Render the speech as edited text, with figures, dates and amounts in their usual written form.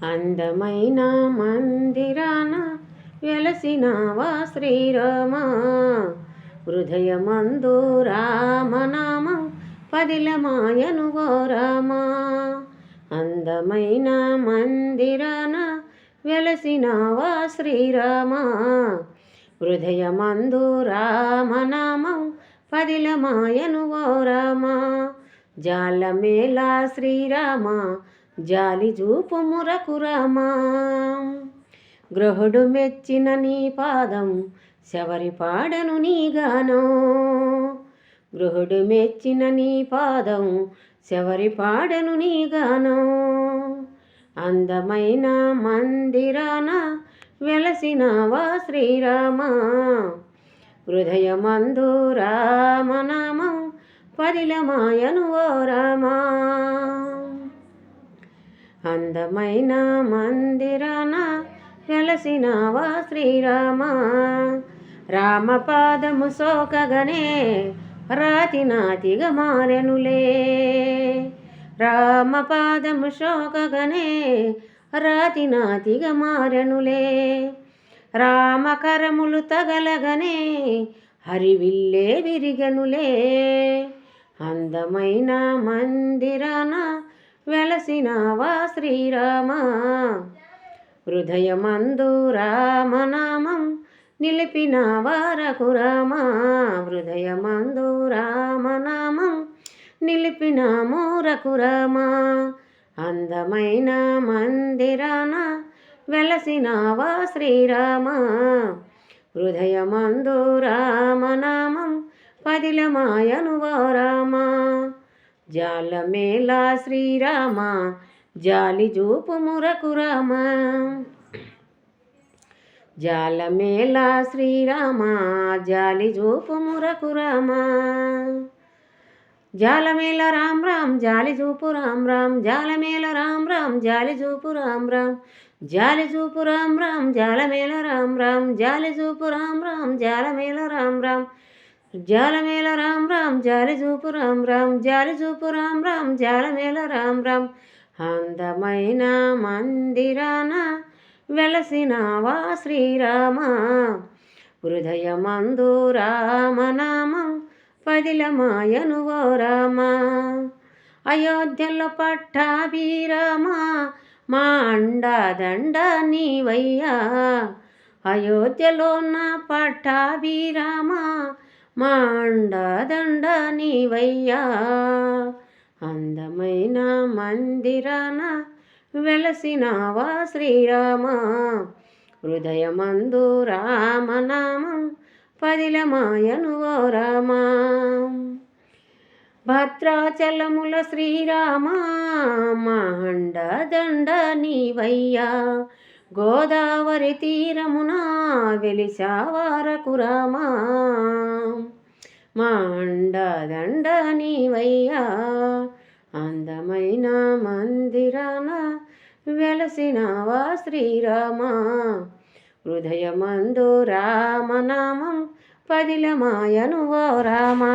అందమైన మందిరాన వెలసినావా శ్రీరామా, హృదయమందు రామనామం పదిలమాయను ఓ రామా. అందమైన మందిరాన వెలసినావా శ్రీరామా, హృదయమందు రామనామం పదిలమాయను ఓ రామా. జాలమేలా శ్రీరామా, జాలి చూపుము రఘురామా. గ్రహుడు మెచ్చిన నీ పాదం శబరి పాడను నీ గానం. గృహుడు మెచ్చిన నీ పాదం శబరి పాడను నీ గానం. అందమైన మందిరాన వెలసినావా శ్రీరామా, హృదయమందు రామనామం పదిలమాయను ఓ రామా. అందమైన మందిరాన వెలసినావా శ్రీరామా, రామపాదము సోకగనే రాతి నాతిగా మారెనులే. రామపాదము సోకగనే రాతి నాతిగా మారెనులే. రామకరములు తగలగనే హరివిల్లే విరిగనులే. అందమైన మందిరాన వెలసినావా శ్రీరామా, హృదయమందు రామనామం నిలిపినావా రఘురామా. హృదయమందు రామనామం నిలిపినాము రఘురామా. అందమైన మందిరాన వెలసినావా శ్రీరామా, హృదయమందు రామనామం పదిలమాయను ఓ రామా. జాలమేలా శ్రీరామా, జాలి చూపుము రఘురామా. జాలమేలా శ్రీరామా, జాలి చూపుము రఘురామా. జాలమేల రామ్ రామ్ జాలి చూపు రామ్ రామ్. జాలమేల రామ్ రామ్ జాలి చూపు రామ్ రామ్. జాలి చూపు రామ్ రామ్ జాలమేల రామ్ రామ్. జాలి చూపు రామ్ రామ్ జాలమేల రామ్ రామ్. జాలమేల రామ్ రామ్ జాలి చూపు రామ్ రామ్. జాలి చూపు రామ్ రామ్ జాలమేల రామ్ రామ్. అందమైన మందిరాన వెలసినావా శ్రీరామా, హృదయమందు రామనామం పదిలమాయను ఓ రామా. అయోధ్యలో పట్టాభిరామా, మా అండదండ నీవయ్యా. అయోధ్యలో నా పట్టాభిరామా, మా అండదండ నీవయ్యా. అందమైన మందిరాన వెలసినావా శ్రీరామా, హృదయమందు రామనామం పదిలమాయను ఓ రామా. భద్రాచలముల శ్రీరామా, మా అండదండ నీవయ్యా. గోదావరి తీరమున వెలిసావా రఘురామా, మా అండదండ నీవయ్యా. అందమైన మందిరాన వెలసినావా శ్రీరామా, హృదయమందు రామనామం పదిలమాయను ఓ రామా.